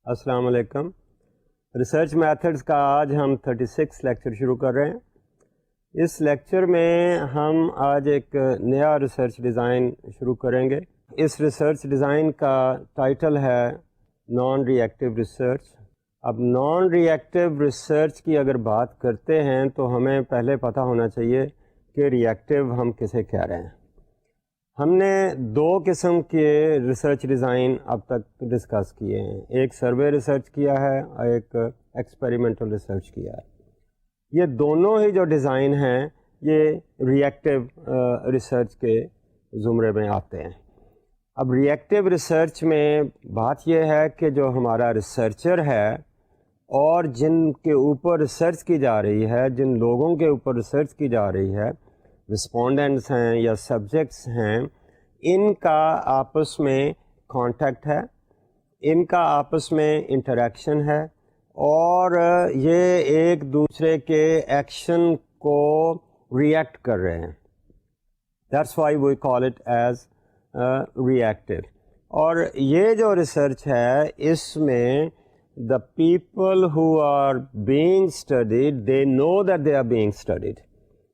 السلام علیکم. Research methods کا آج ہم 36 لیکچر شروع کر رہے ہیں. اس لیکچر میں ہم آج ایک نیا ریسرچ ڈیزائن شروع کریں گے. اس ریسرچ ڈیزائن کا ٹائٹل ہے نان ری ایکٹیو ریسرچ. اب نان ری ایکٹیو ریسرچ کی اگر بات کرتے ہیں تو ہمیں پہلے پتہ ہونا چاہیے کہ ری ایکٹیو ہم کسے کہہ رہے ہیں. ہم نے دو قسم کے ریسرچ ڈیزائن اب تک ڈسکس کیے ہیں. ایک سروے ریسرچ کیا ہے اور ایک ایکسپیریمنٹل ریسرچ کیا ہے. یہ دونوں ہی جو ڈیزائن ہیں یہ ری ایکٹیو ریسرچ کے زمرے میں آتے ہیں. اب ری ایکٹیو ریسرچ میں بات یہ ہے کہ جو ہمارا ریسرچر ہے اور جن کے اوپر ریسرچ کی جا رہی ہے، جن لوگوں کے اوپر ریسرچ کی جا رہی ہے، رسپونڈنٹس ہیں یا سبجیکٹس ہیں، ان کا آپس میں کانٹیکٹ ہے، ان کا آپس میں انٹریکشن ہے اور یہ ایک دوسرے کے ایکشن کو ریئیکٹ کر رہے ہیں. That's why we call it as reactive. اور یہ جو ریسرچ ہے اس میں the people who are being studied they know that they are being studied.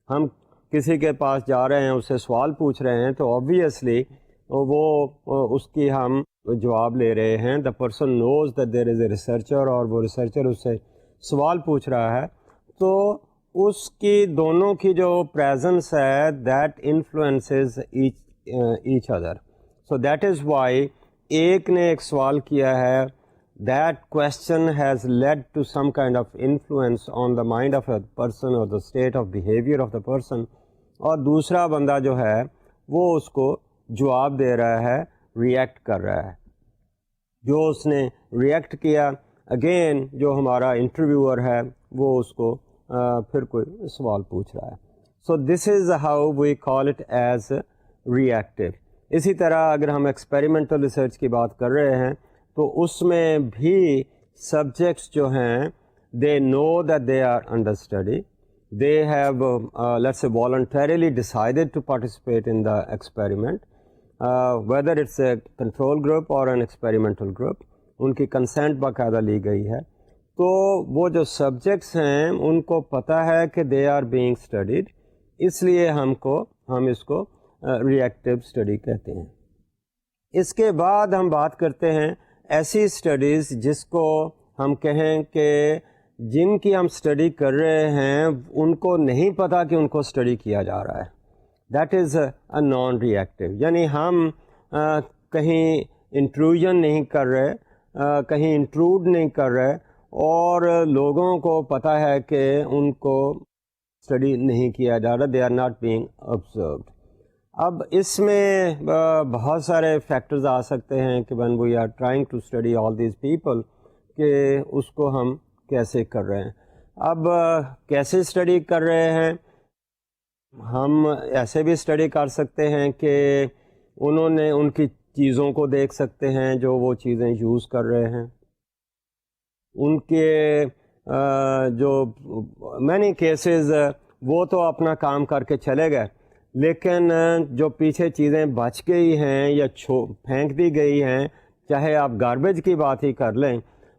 ہم کسی کے پاس جا رہے ہیں، اس سے سوال پوچھ رہے ہیں تو آبویسلی وہ اس کی ہم جواب لے رہے ہیں. The person knows that there is a researcher اور وہ ریسرچر اس سے سوال پوچھ رہا ہے تو اس کی دونوں کی جو پریزنس ہے that influences each other. So that is why ایک نے ایک سوال کیا ہے، that question has led to some kind of influence on the mind of a person or the state of behavior of the person, اور دوسرا بندہ جو ہے وہ اس کو جواب دے رہا ہے، ریئیکٹ کر رہا ہے. جو اس نے ریئیکٹ کیا، اگین جو ہمارا انٹرویور ہے وہ اس کو پھر کوئی سوال پوچھ رہا ہے. So this is how we call it as reactive. اسی طرح اگر ہم ایکسپیریمنٹل ریسرچ کی بات کر رہے ہیں تو اس میں بھی سبجیکٹس جو ہیں they know that they are under study. They have let's say voluntarily decided to participate in the experiment, whether it's a control group or an experimental group. ان کی کنسینٹ باقاعدہ لی گئی ہے. تو وہ جو سبجیکٹس ہیں ان کو پتہ ہے کہ دے آر بینگ اسٹڈیڈ، اس لیے ہم اس کو ری ایکٹیو اسٹڈی کہتے ہیں. اس کے بعد ہم بات کرتے ہیں ایسی اسٹڈیز جس کو ہم کہیں کہ جن کی ہم اسٹڈی کر رہے ہیں ان کو نہیں پتہ کہ ان کو اسٹڈی کیا جا رہا ہے. That is a non reactive. یعنی ہم کہیں انٹروژن نہیں کر رہے، کہیں انٹروڈ نہیں کر رہے اور لوگوں کو پتہ ہے کہ ان کو اسٹڈی نہیں کیا جا رہا. They are not being observed. اب اس میں بہت سارے فیکٹرز آ سکتے ہیں کہ when we are trying to study all these people کہ اس کو ہم کیسے کر رہے ہیں. اب کیسے اسٹڈی کر رہے ہیں؟ ہم ایسے بھی اسٹڈی کر سکتے ہیں کہ ان کی چیزوں کو دیکھ سکتے ہیں جو وہ چیزیں یوز کر رہے ہیں. ان کے جو many cases وہ تو اپنا کام کر کے چلے گئے، لیکن جو پیچھے چیزیں بچ گئی ہیں یا پھینک دی گئی ہیں، چاہے آپ گاربیج کی بات ہی کر لیں،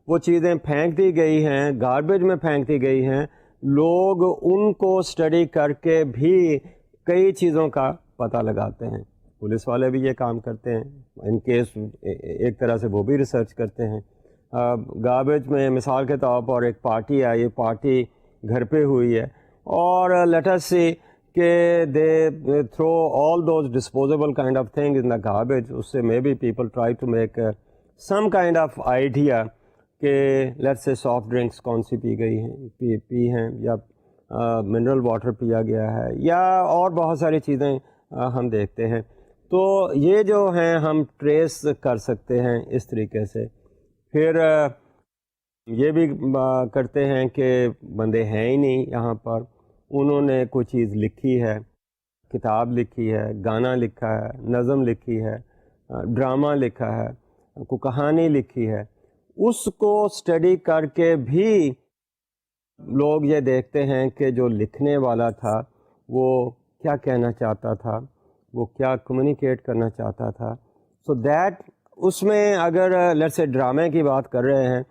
وہ چیزیں پھینک دی گئی ہیں، گاربیج میں پھینک دی گئی ہیں. لوگ ان کو اسٹڈی کر کے بھی کئی چیزوں کا پتہ لگاتے ہیں. پولیس والے بھی یہ کام کرتے ہیں، ان کیس ایک طرح سے وہ بھی ریسرچ کرتے ہیں. گاربیج میں مثال کے طور پر ایک پارٹی ہے، یہ پارٹی گھر پہ ہوئی ہے اور لیٹ اس سی کہ they throw all those disposable kind of thing in the garbage. اس سے maybe people try to make some kind of idea کہ لیٹس سے سافٹ ڈرنکس کون سی پی ہیں یا منرل واٹر پیا گیا ہے یا اور بہت ساری چیزیں ہم دیکھتے ہیں. تو یہ جو ہیں ہم ٹریس کر سکتے ہیں اس طریقے سے. پھر یہ بھی کرتے ہیں کہ بندے ہیں ہی نہیں یہاں پر، انہوں نے کوئی چیز لکھی ہے، کتاب لکھی ہے، گانا لکھا ہے، نظم لکھی ہے، ڈرامہ لکھا ہے، کوئی کہانی لکھی ہے. اس کو اسٹڈی کر کے بھی لوگ یہ دیکھتے ہیں کہ جو لکھنے والا تھا وہ کیا کہنا چاہتا تھا، وہ کیا کمیونیکیٹ کرنا چاہتا تھا. سو دیٹ اس میں اگر لیٹس سے ڈرامے کی بات کر رہے ہیں،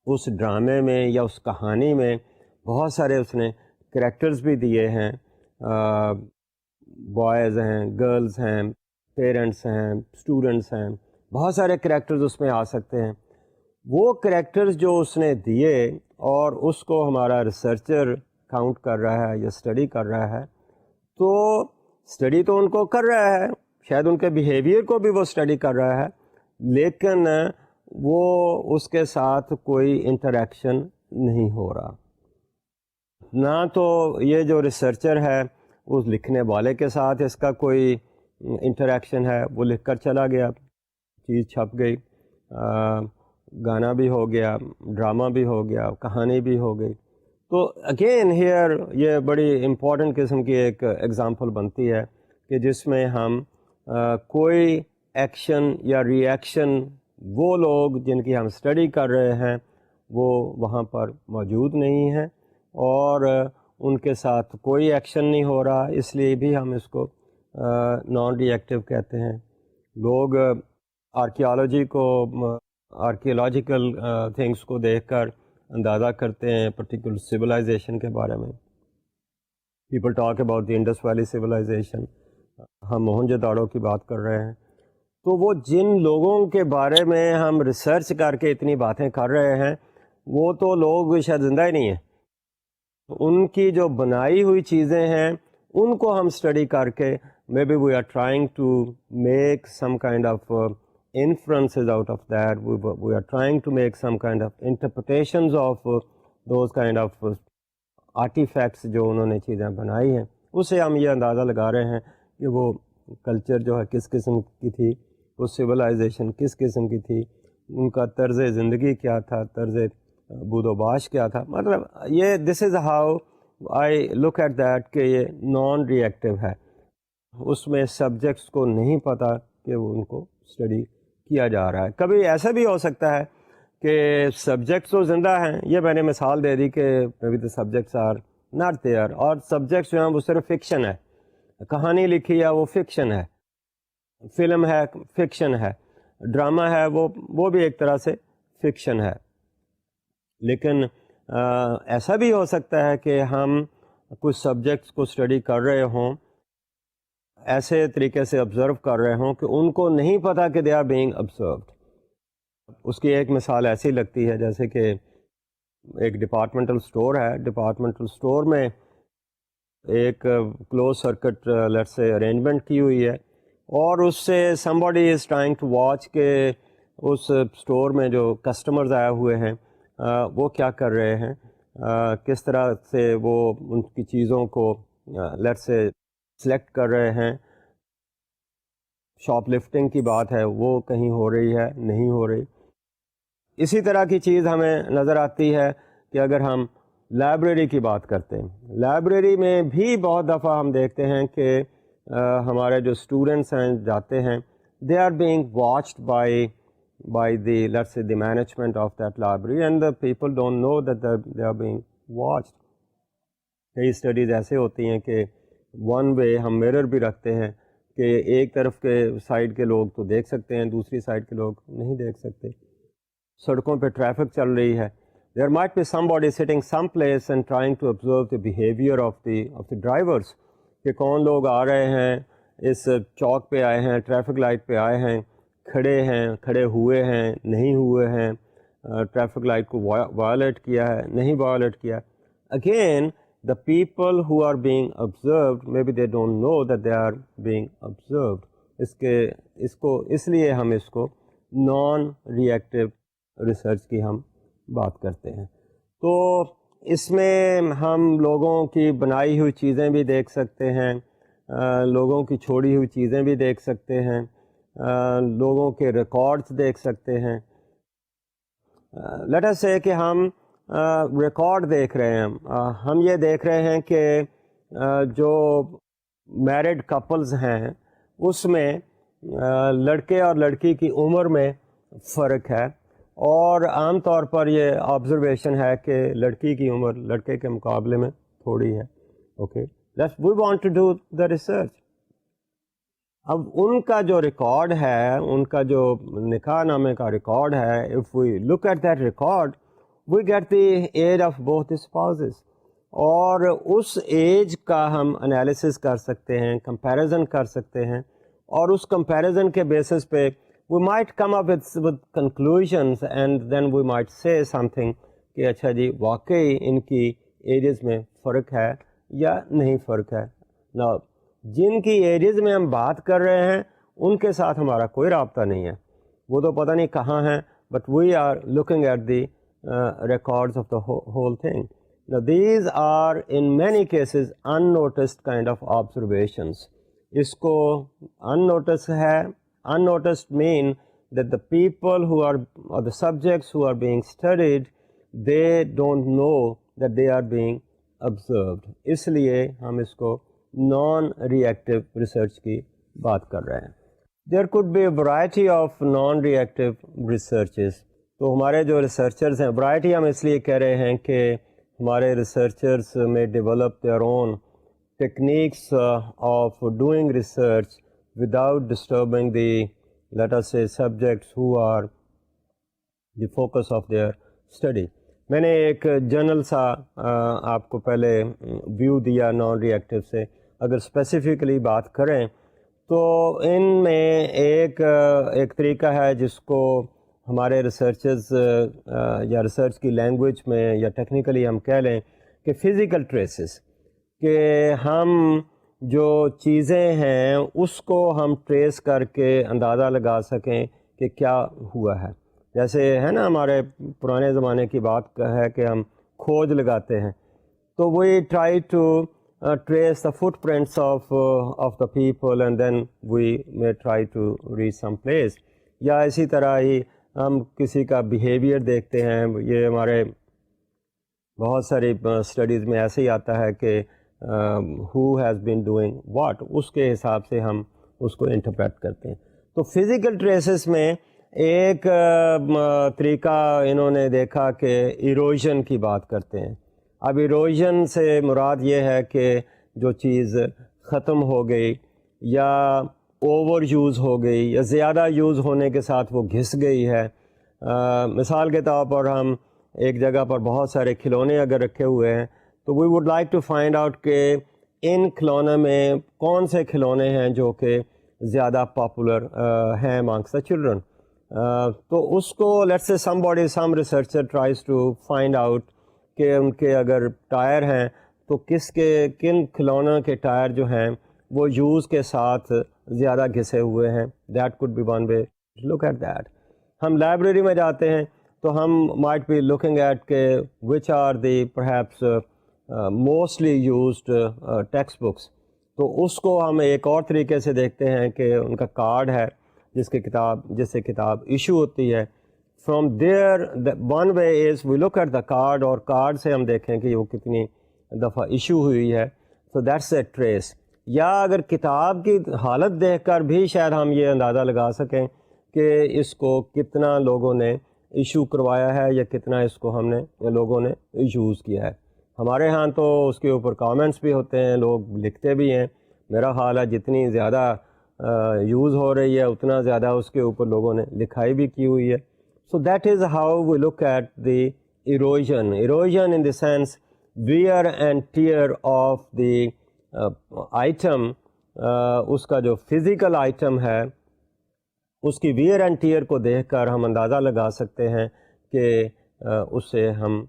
اس ڈرامے میں یا اس کہانی میں بہت سارے اس نے کریکٹرز بھی دیے ہیں، بوائز ہیں، گرلز ہیں، پیرنٹس ہیں، اسٹوڈنٹس ہیں، بہت سارے کریکٹرز اس میں آ سکتے ہیں. وہ کریکٹرز جو اس نے دیے اور اس کو ہمارا ریسرچر کاؤنٹ کر رہا ہے یا اسٹڈی کر رہا ہے، تو اسٹڈی تو ان کو کر رہا ہے، شاید ان کے بیہیویئر کو بھی وہ اسٹڈی کر رہا ہے، لیکن وہ اس کے ساتھ کوئی انٹریکشن نہیں ہو رہا. نہ تو یہ جو ریسرچر ہے اس لکھنے والے کے ساتھ اس کا کوئی انٹریکشن ہے، وہ لکھ کر چلا گیا، چیز چھپ گئی، گانا بھی ہو گیا، ڈرامہ بھی ہو گیا، کہانی بھی ہو گئی. تو اگین ہیئر یہ بڑی امپورٹنٹ قسم کی ایک ایگزامپل بنتی ہے کہ جس میں ہم کوئی ایکشن یا ری ایکشن وہ لوگ جن کی ہم اسٹڈی کر رہے ہیں وہ وہاں پر موجود نہیں ہیں اور ان کے ساتھ کوئی ایکشن نہیں ہو رہا، اس لیے بھی ہم اس کو نان ری ایکٹیو کہتے ہیں. لوگ آرکیالوجی کو، آرکیولوجیکل تھنگس کو دیکھ کر اندازہ کرتے ہیں پرٹیکولر سویلائزیشن کے بارے میں. People talk about the Indus valley civilization, ہم موہنجو داڑو کی بات کر رہے ہیں. تو وہ جن لوگوں کے بارے میں ہم ریسرچ کر کے اتنی باتیں کر رہے ہیں وہ تو لوگ شاید زندہ ہی نہیں ہیں. ان کی جو بنائی ہوئی چیزیں ہیں ان کو ہم اسٹڈی کر کے maybe we are trying to make some kind of inferences out of that. We are trying to make some kind of interpretations of those kind of artifacts جو انہوں نے چیزیں بنائی ہیں. اس سے ہم یہ اندازہ لگا رہے ہیں کہ وہ کلچر جو ہے کس قسم کی تھی، وہ سویلائزیشن کس قسم کی تھی، ان کا طرز زندگی کیا تھا، طرز بود و باش کیا تھا. مطلب یہ this is how I look at that کہ یہ نان ری ایکٹیو ہے. اس میں سبجیکٹس کو نہیں پتہ کہ وہ ان کو اسٹڈی کیا جا رہا ہے. کبھی ایسا بھی ہو سکتا ہے کہ سبجیکٹس تو زندہ ہیں، یہ میں نے مثال دے دی کہ maybe the subjects are not there، اور سبجیکٹس جو ہیں وہ صرف فکشن ہے، کہانی لکھی ہے وہ فکشن ہے، فلم ہے فکشن ہے، ڈرامہ ہے وہ بھی ایک طرح سے فکشن ہے. لیکن ایسا بھی ہو سکتا ہے کہ ہم کچھ سبجیکٹس کو اسٹڈی کر رہے ہوں، ایسے طریقے سے آبزرو کر رہے ہوں کہ ان کو نہیں پتہ کہ دے آر بینگ آبزروڈ. اس کی ایک مثال ایسی لگتی ہے جیسے کہ ایک ڈپارٹمنٹل اسٹور ہے، ڈپارٹمنٹل اسٹور میں ایک close circuit let's say arrangement کی ہوئی ہے اور اس سے somebody is trying to watch کہ اس اسٹور میں جو کسٹمرز آئے ہوئے ہیں وہ کیا کر رہے ہیں، کس طرح سے وہ ان کی چیزوں کو لیٹ سے سلیکٹ کر رہے ہیں. شاپ لفٹنگ کی بات ہے وہ کہیں ہو رہی ہے نہیں ہو رہی. اسی طرح کی چیز ہمیں نظر آتی ہے کہ اگر ہم لائبریری کی بات کرتے ہیں، لائبریری میں بھی بہت دفعہ ہم دیکھتے ہیں کہ ہمارے جو اسٹوڈنٹس ہیں جاتے ہیں، they are being watched by the let's say the management of that library and the people don't know that they are being watched. کئی اسٹڈیز ایسے ہوتی ہیں کہ ون وے ہم میرر بھی رکھتے ہیں کہ ایک طرف کے سائڈ کے لوگ تو دیکھ سکتے ہیں، دوسری سائڈ کے لوگ نہیں دیکھ سکتے. سڑکوں پہ ٹریفک چل رہی ہے، there might be somebody sitting some place and trying to observe the behaviour of the drivers کہ کون لوگ آ رہے ہیں، اس چوک پہ آئے ہیں، ٹریفک لائٹ پہ آئے ہیں، کھڑے ہوئے ہیں نہیں ہوئے ہیں، ٹریفک لائٹ کو وائلیٹ کیا ہے نہیں وائلیٹ کیا. Again the people who are being observed maybe they don't know that they are being observed. اس لیے ہم اس کو نان ری ایکٹیو ریسرچ کی ہم بات کرتے ہیں. تو اس میں ہم لوگوں کی بنائی ہوئی چیزیں بھی دیکھ سکتے ہیں، لوگوں کی چھوڑی ہوئی چیزیں بھی دیکھ سکتے ہیں، لوگوں کے ریکارڈز دیکھ سکتے ہیں. لیٹ اس سے کہ ہم ریکارڈ دیکھ رہے ہیں، ہم یہ دیکھ رہے ہیں کہ جو میرڈ کپلز ہیں اس میں لڑکے اور لڑکی کی عمر میں فرق ہے، اور عام طور پر یہ آبزرویشن ہے کہ لڑکی کی عمر لڑکے کے مقابلے میں تھوڑی ہے. Okay, we want to do the research. اب ان کا جو ریکارڈ ہے، ان کا جو نکاح نامے کا ریکارڈ ہے، if we look at that record we get the age of both spouses, اور اس ایج کا ہم انالیسس کر سکتے ہیں، کمپیریزن کر سکتے ہیں، اور اس کمپیریزن کے بیسس پہ we might come up with conclusions and then we might say something کہ اچھا جی واقعی ان کی ایجز میں فرق ہے یا نہیں فرق ہے. Now جن کی ایجز میں ہم بات کر رہے ہیں ان کے ساتھ ہمارا کوئی رابطہ نہیں ہے، وہ تو پتہ نہیں کہاں ہیں، but we are looking at the records of the whole thing. Now these are in many cases unnoticed kind of observations. اس کو unnoticed ہے. Unnoticed mean that the people who are, or the subjects who are being studied, they don't know that they are being observed. اس لیے ہم اس کو non reactive research کی بات کر رہے ہیں. There could be a variety of non-reactive researches. تو ہمارے جو ریسرچرز ہیں، ورائٹی ہم اس لیے کہہ رہے ہیں کہ ہمارے ریسرچرز میں develop their own techniques of doing research without disturbing the, let us say, subjects who are the focus of their study. میں نے ایک جنرل سا آپ کو پہلے ویو دیا نان ریئیکٹیو سے. اگر اسپیسیفکلی بات کریں تو ان میں ایک طریقہ ہے جس کو ہمارے ریسرچرز یا ریسرچ کی لینگویج میں یا ٹیکنیکلی ہم کہہ لیں کہ فزیکل ٹریسز، کہ ہم جو چیزیں ہیں اس کو ہم ٹریس کر کے اندازہ لگا سکیں کہ کیا ہوا ہے. جیسے ہے نا ہمارے پرانے زمانے کی بات ہے کہ ہم کھوج لگاتے ہیں، تو we try to trace the footprints of the people and then we may try to reach some place. یا اسی طرح ہی ہم کسی کا بیہیویئر دیکھتے ہیں. یہ ہمارے بہت ساری اسٹڈیز میں ایسے ہی آتا ہے کہ who has been doing what، اس کے حساب سے ہم اس کو انٹرپریٹ کرتے ہیں. تو فزیکل ٹریسز میں ایک طریقہ انہوں نے دیکھا کہ ایروژن کی بات کرتے ہیں. اب ایروژن سے مراد یہ ہے کہ جو چیز ختم ہو گئی یا اوور یوز ہو گئی یا زیادہ یوز ہونے کے ساتھ وہ گھس گئی ہے. مثال کے طور پر ہم ایک جگہ پر بہت سارے کھلونے اگر رکھے ہوئے ہیں تو we would like to find out کہ ان کھلونوں میں کون سے کھلونے ہیں جو کہ زیادہ پاپولر ہیں amongst the children. تو اس کو let's say some researcher tries to find out کہ ان کے اگر ٹائر ہیں تو کن کھلونوں کے ٹائر جو ہیں وہ یوز کے ساتھ زیادہ گھسے ہوئے ہیں. That could be one way to look at that. ہم لائبریری میں جاتے ہیں تو ہم مائٹ بی لوکنگ ایٹ کہ which are the perhaps mostly used textbooks. تو اس کو ہم ایک اور طریقے سے دیکھتے ہیں کہ ان کا کارڈ ہے جس سے کتاب ایشو ہوتی ہے. From there one way is we look at the card, اور کارڈ سے ہم دیکھیں کہ وہ کتنی دفعہ ایشو ہوئی ہے. So that's a trace. یا اگر کتاب کی حالت دیکھ کر بھی شاید ہم یہ اندازہ لگا سکیں کہ اس کو کتنا لوگوں نے ایشو کروایا ہے یا کتنا اس کو ہم نے لوگوں نے یوز کیا ہے. ہمارے ہاں تو اس کے اوپر کامنٹس بھی ہوتے ہیں، لوگ لکھتے بھی ہیں. میرا خیال ہے جتنی زیادہ یوز ہو رہی ہے اتنا زیادہ اس کے اوپر لوگوں نے لکھائی بھی کی ہوئی ہے. So that is how we look at the erosion. Erosion in the sense wear and tear of the item. اس کا جو فزیکل آئٹم ہے اس کی ویئر اینڈ ٹیئر کو دیکھ کر ہم اندازہ لگا سکتے ہیں کہ اس سے ہم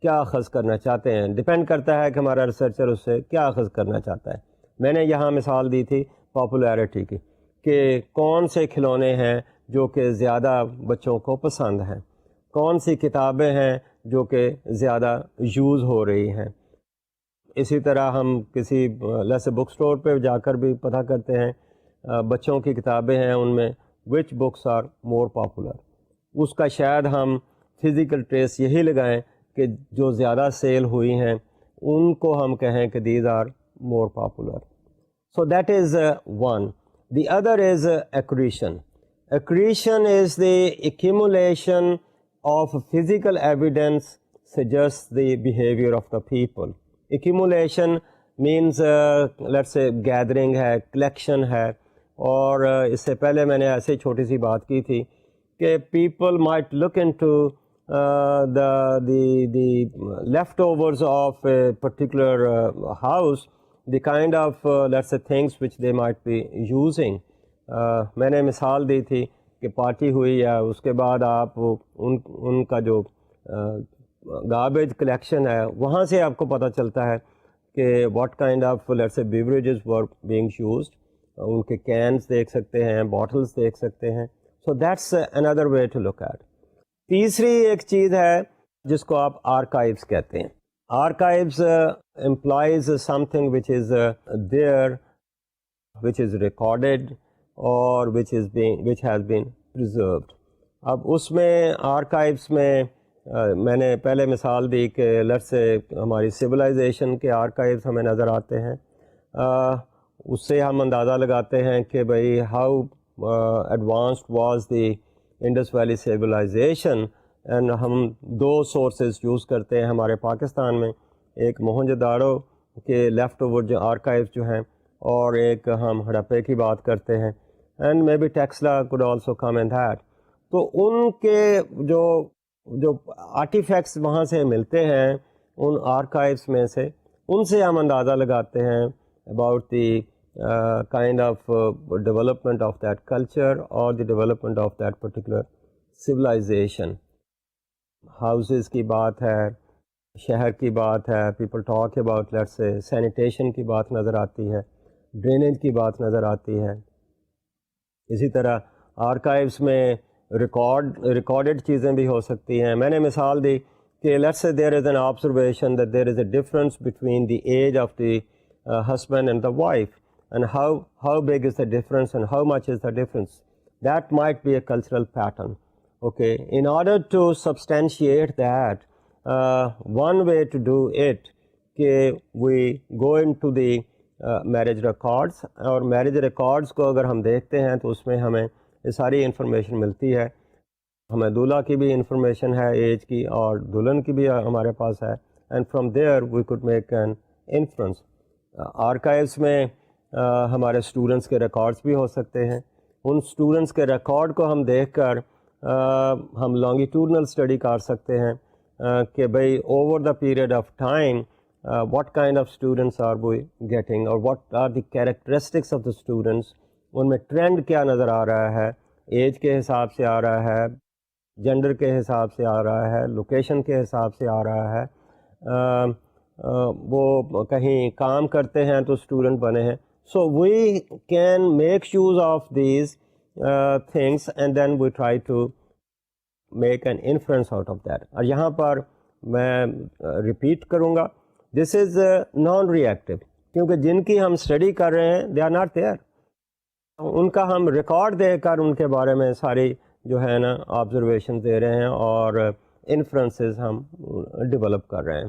کیا اخذ کرنا چاہتے ہیں. ڈپینڈ کرتا ہے کہ ہمارا ریسرچر اس سے کیا اخذ کرنا چاہتا ہے. میں نے یہاں مثال دی تھی پاپولیرٹی کی کہ کون سے کھلونے ہیں جو کہ زیادہ بچوں کو پسند ہیں، کون سی کتابیں ہیں جو کہ زیادہ یوز ہو رہی ہیں. اسی طرح ہم کسی لیسے بک سٹور پہ جا کر بھی پتہ کرتے ہیں بچوں کی کتابیں ہیں ان میں which books are more popular. اس کا شاید ہم فزیکل ٹریس یہی لگائیں کہ جو زیادہ سیل ہوئی ہیں ان کو ہم کہیں کہ these are more popular. So that is one. The other is accretion. Accretion is the accumulation of physical evidence suggests the behavior of the people. Accumulation means let's say gathering ہے, collection ہے. اور اس سے پہلے میں نے ایسے چھوٹی سی بات کی تھی کہ people might look into the leftovers of a particular house, the kind of let's say things which they might be using. میں نے مثال دی تھی کہ پارٹی ہوئی ہے, اس کے بعد آپ ان کا جو گاربیج کلیکشن ہے وہاں سے آپ کو پتہ چلتا ہے کہ what kind of let's say beverages were being used. ان کے کینس دیکھ سکتے ہیں, باٹلس دیکھ سکتے ہیں. So that's another way to look at. تیسری ایک چیز ہے جس کو آپ آرکائیوز کہتے ہیں. Archives implies something which is there, which is recorded اور وچ ہیز بین پرزروڈ. اب اس میں آرکائیوز میں میں نے پہلے مثال دی کہ لیٹس سے ہماری سویلائزیشن کے آرکائیوز ہمیں نظر آتے ہیں. اس سے ہم اندازہ لگاتے ہیں کہ بھئی how advanced was the Indus valley civilisation. And ہم دو سورسز یوز کرتے ہیں ہمارے پاکستان میں, ایک موہنجو داڑو کے لیفٹ اوور جو آرکائیوز جو ہیں, اور ایک ہم ہڑپے کی بات کرتے ہیں. And maybe Taxila could also come in that. تو ان کے جو آرٹیفیکٹس وہاں سے ملتے ہیں ان آرکائیوز میں سے, ان سے ہم اندازہ لگاتے ہیں about the kind of development of that culture or the development of that particular civilization. Houses کی بات ہے, شہر کی بات ہے, people talk about let's say sanitation کی بات نظر آتی ہے, drainage کی بات نظر آتی ہے. اسی طرح archives میں recorded چیزیں بھی ہو سکتی ہیں. میں نے مثال دی کہ let's say there is an observation that there is a difference between the age of the husband and the wife. And how big is the difference and how much is the difference? That might be a cultural pattern. Okay, in order to substantiate that, one way to do it, we go into the marriage records, اور marriage records کو اگر ہم دیکھتے ہیں تو اس میں ہمیں یہ ساری انفارمیشن ملتی ہے. ہمیں دولہا کی بھی انفارمیشن ہے ایج کی, اور دلہن کی بھی ہمارے پاس ہے. And from there we could make an inference. Archives میں ہمارے اسٹوڈنٹس کے ریکارڈس بھی ہو سکتے ہیں. ان اسٹوڈنٹس کے ریکارڈ کو ہم دیکھ کر ہم لانگیٹیوڈنل اسٹڈی کر سکتے ہیں کہ بھئی over the period of time what kind of students are we getting, اور what are the characteristics of the students. ان میں ٹرینڈ کیا نظر آ رہا ہے, ایج کے حساب سے آ رہا ہے, جینڈر کے حساب سے آ رہا ہے, لوکیشن کے حساب سے آ رہا ہے. وہ کہیں کام کرتے ہیں تو اسٹوڈنٹ بنے ہیں. So we can make use of these things and then we try to make an inference out of that. اور یہاں پر میں ریپیٹ کروں گا, this is non-reactive, کیونکہ جن کی ہم اسٹڈی کر رہے ہیں they are not there. ان کا ہم ریکارڈ دے کر ان کے بارے میں ساری جو ہے نا آبزرویشن دے رہے ہیں اور انفرنسز ہم ڈیولپ کر رہے ہیں.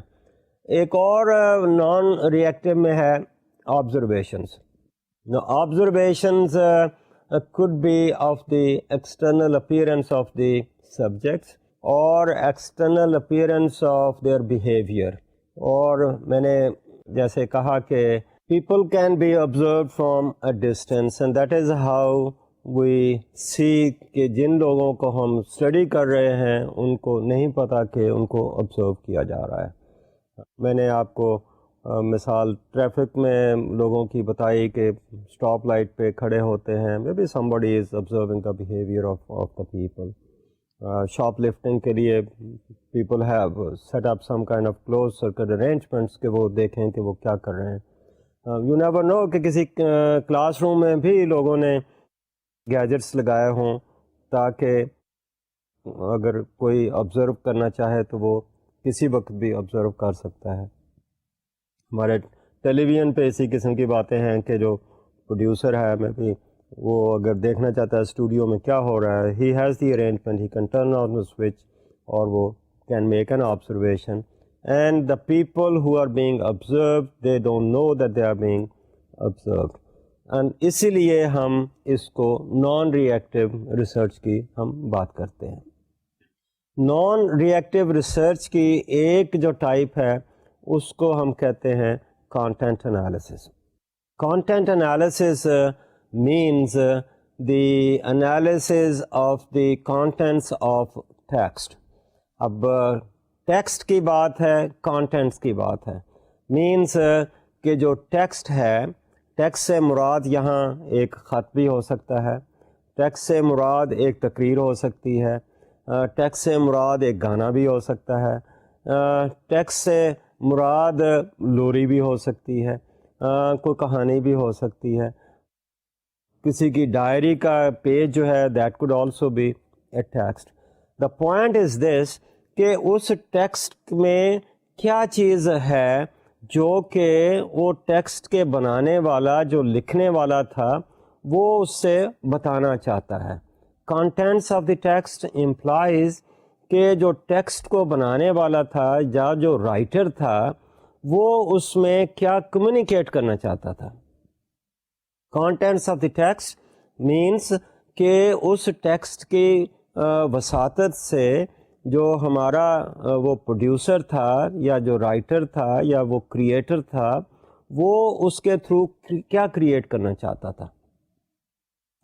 ایک اور نان ریئیکٹیو میں ہے observations. Now observations could be of the external appearance of the subjects or external appearance of their behavior. اور میں نے جیسے کہا کہ people can be observed from a distance and that is how we see کہ جن لوگوں کو ہم اسٹڈی کر رہے ہیں ان کو نہیں پتہ کہ ان کو آبزرو کیا جا رہا ہے. میں نے آپ کو مثال ٹریفک میں لوگوں کی بتائی کہ اسٹاپ لائٹ پہ کھڑے ہوتے ہیں, maybe somebody is observing the behavior of the people. Shoplifting کے لیے people have set up some kind of close circle arrangements کہ وہ دیکھیں کہ وہ کیا کر رہے ہیں. یو نیور نو کہ کسی کلاس روم میں بھی لوگوں نے گیجٹس لگائے ہوں تاکہ اگر کوئی آبزرو کرنا چاہے تو وہ کسی وقت بھی آبزرو کر سکتا ہے. ہمارے ٹیلی ویژن پہ اسی قسم کی باتیں ہیں کہ جو پروڈیوسر ہے میں بھی وہ اگر دیکھنا چاہتا ہے اسٹوڈیو میں کیا ہو رہا ہے, he has the arrangement, he can turn on the switch اور وہ can make an observation. And the people who are being observed they don't know that they are being observed. And اسی لیے ہم اس کو نان ری ایکٹیو ریسرچ کی ہم بات کرتے ہیں. نان ری ایکٹیو ریسرچ کی ایک جو ٹائپ ہے اس کو ہم کہتے ہیں content analysis. Content analysis means the analysis of the contents of text. اب ٹیکسٹ کی بات ہے، کانٹینٹس کی بات ہے. مینس کہ جو ٹیکسٹ ہے، ٹیکسٹ سے مراد یہاں ایک خط بھی ہو سکتا ہے، ٹیکسٹ سے مراد ایک تقریر ہو سکتی ہے، ٹیکسٹ سے مراد ایک گانا بھی ہو سکتا ہے، ٹیکسٹ سے مراد لوری بھی ہو سکتی ہے، کوئی کہانی بھی ہو سکتی ہے، کسی کی ڈائری کا پیج جو ہے that could also be a text. The point is this کہ اس ٹیکسٹ میں کیا چیز ہے جو کہ وہ ٹیکسٹ کے بنانے والا، جو لکھنے والا تھا، وہ اس سے بتانا چاہتا ہے. Contents of the text implies کہ جو ٹیکسٹ کو بنانے والا تھا یا جو رائٹر تھا وہ اس میں کیا کمیونیکیٹ کرنا چاہتا تھا. Contents of the text means کہ اس ٹیکسٹ کی وساطت سے جو ہمارا وہ پروڈیوسر تھا یا جو رائٹر تھا یا وہ کریٹر تھا، وہ اس کے تھرو کیا کریٹ کرنا چاہتا تھا.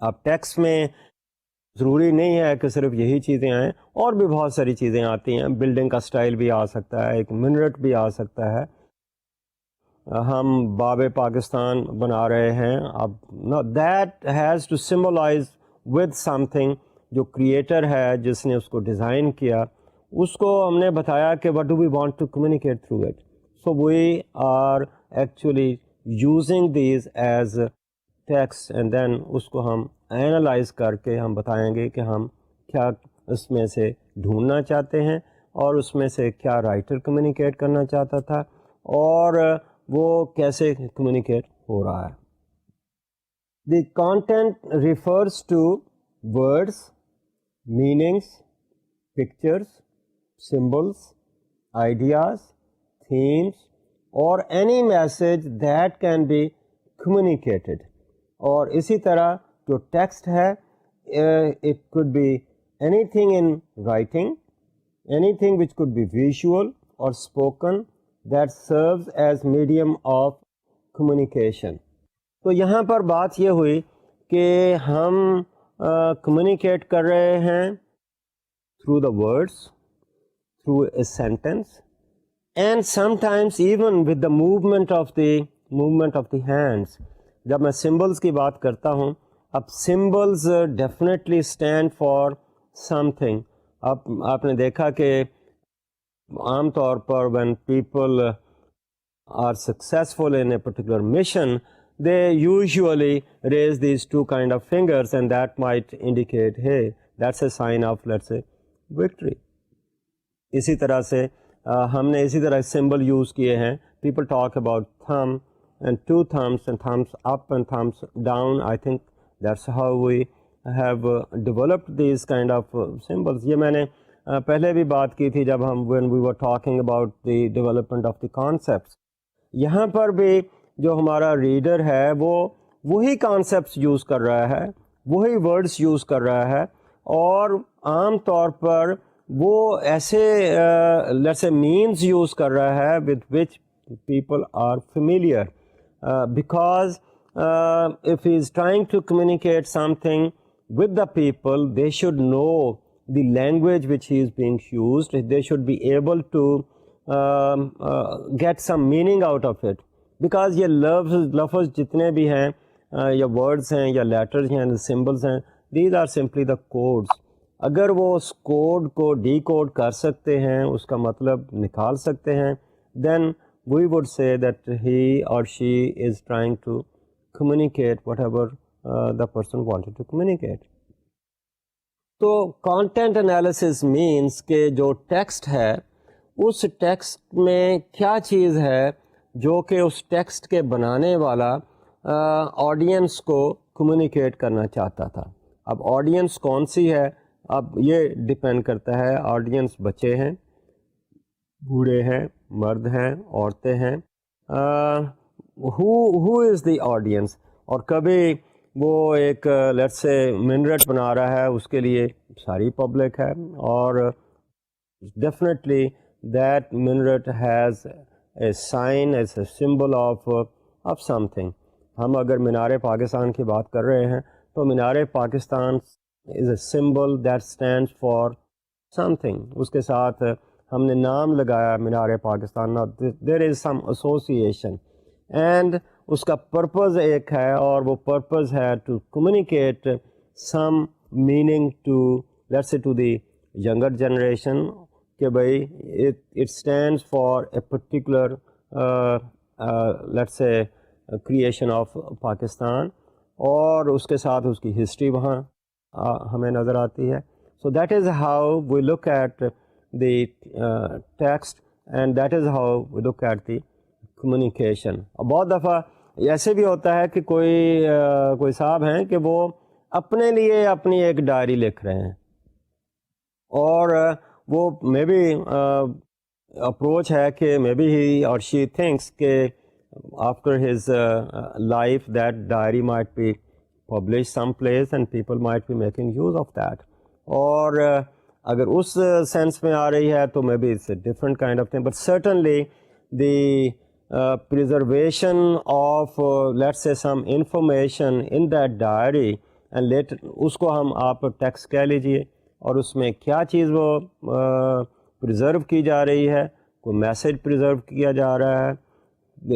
اب ٹیکسٹ میں ضروری نہیں ہے کہ صرف یہی چیزیں آئیں، اور بھی بہت ساری چیزیں آتی ہیں. بلڈنگ کا سٹائل بھی آ سکتا ہے، ایک منرٹ بھی آ سکتا ہے. ہم باب پاکستان بنا رہے ہیں، اب that has to symbolize with something. جو کریٹر ہے جس نے اس کو ڈیزائن کیا، اس کو ہم نے بتایا کہ what do we want to communicate through it. So we are actually using these as text and then اس کو ہم اینالائز کر کے ہم بتائیں گے کہ ہم کیا اس میں سے ڈھونڈنا چاہتے ہیں اور اس میں سے کیا رائٹر کمیونیکیٹ کرنا چاہتا تھا اور وہ کیسے کمیونیکیٹ ہو رہا ہے. The content refers to words, meanings, pictures, symbols, ideas, themes, or any message that can be communicated. اور اسی طرح جو ٹیکسٹ ہے it could be anything in writing, anything which could be visual or spoken that serves as medium of communication. تو یہاں پر بات یہ ہوئی کہ ہم کمیونیکیٹ کر رہے ہیں through the words, through a sentence, and sometimes even with the movement of the hands. جب میں سمبلس کی بات کرتا ہوں، اب symbols definitely stand for something. اب آپ نے دیکھا کہ عام طور پر when people are successful in a particular mission, they usually raise these two kind of fingers and that might indicate, hey, that's a sign of, let's say, victory. اسی طرح سے ہم نے اسی طرح سمبل یوز کیے ہیں. people talk about thumb and two thumbs and thumbs up and thumbs down. I think that's how we have developed these kind of symbols. یہ میں نے پہلے بھی بات کی تھی جب ہم when we were talking about the development of the concepts. یہاں پر بھی جو ہمارا ریڈر ہے وہ وہی کانسیپٹس یوز کر رہا ہے، وہی ورڈس یوز کر رہا ہے، اور عام طور پر وہ ایسے لیٹس سے مینز یوز کر رہا ہے with which people are familiar, because if he is trying to communicate something with the people, they should know the language which he is being used. They should be able to get some meaning out of it. Because یہ لفظ جتنے بھی ہیں یا words ہیں یا letters ہیں، symbols ہیں، these are simply the codes. اگر وہ اس کوڈ کو ڈی کوڈ کر سکتے ہیں، اس کا مطلب نکال سکتے ہیں، دین we would say that he اور she is trying to communicate whatever the person wanted to communicate. تو کانٹینٹ انالیسس مینس کہ جو ٹیکسٹ ہے، اس ٹیکسٹ میں کیا چیز ہے جو کہ اس ٹیکسٹ کے بنانے والا آڈینس کو کمیونیکیٹ کرنا چاہتا تھا. اب آڈینس کون سی ہے، اب یہ ڈپینڈ کرتا ہے. آڈینس بچے ہیں، بوڑھے ہیں، مرد ہیں، عورتیں ہیں. who is the audience. اور کبھی وہ ایک لیٹس سے منرٹ بنا رہا ہے، اس کے لیے ساری پبلک ہے، اور definitely that minaret has a sign, as a symbol of something. ہم اگر مینار پاکستان کی بات کر رہے ہیں تو Minar Pakistan is a symbol that stands for something. اس کے ساتھ ہم نے نام لگایا Minar Pakistan. There is some association and اس کا پرپز ایک ہے, اور وہ پرپز ہے to communicate some meaning to let's say to the younger generation کہ بھائی it stands for a particular let's say creation of Pakistan, اور اس کے ساتھ اس کی ہسٹری وہاں ہمیں نظر آتی ہے. So that is how we look at the text and that is how we look at the communication. بہت دفعہ ایسے بھی ہوتا ہے کہ کوئی صاحب ہیں کہ وہ اپنے لیے اپنی ایک ڈائری لکھ رہے ہیں, اور وہ مے بی اپروچ ہے کہ مے بی ہی اور شی تھنکس کہ after his life that diary might be published someplace and people might be making use of that. اور اگر اس سینس میں آ رہی ہے تو maybe it's a different kind of thing, but certainly the preservation of let's say some information in that diary and later اس کو ہم آپ text کہہ لیجئے, اور اس میں کیا چیز وہ پرزرو کی جا رہی ہے, کوئی میسیج پرزرو کیا جا رہا ہے,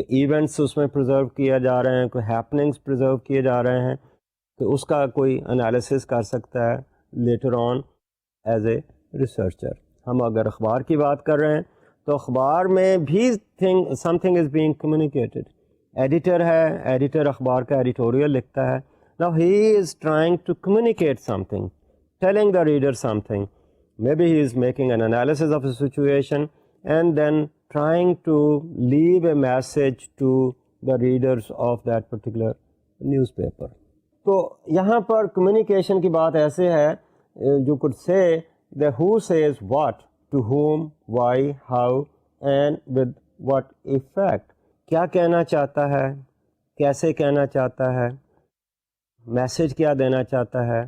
ایونٹس اس میں پرزرو کیا جا رہے ہیں, کوئی ہیپننگس پرزرو کیے جا رہے ہیں, تو اس کا کوئی انالیسس کر سکتا ہے later on as a researcher. ہم اگر اخبار کی بات کر رہے ہیں تو اخبار میں بھی something is being communicated. Editor ہے, ایڈیٹر اخبار کا ایڈیٹوریل لکھتا ہے. Now he is trying to communicate something, telling the reader something. Maybe he is making an analysis of a situation and then trying to leave a message to the readers of that particular newspaper. تو یہاں پر communication کی بات ایسے ہے, you could say that who says what, to whom, why, how and with what effect. کیا کہنا چاہتا ہے, کیسے کہنا چاہتا ہے, میسیج کیا دینا چاہتا ہے,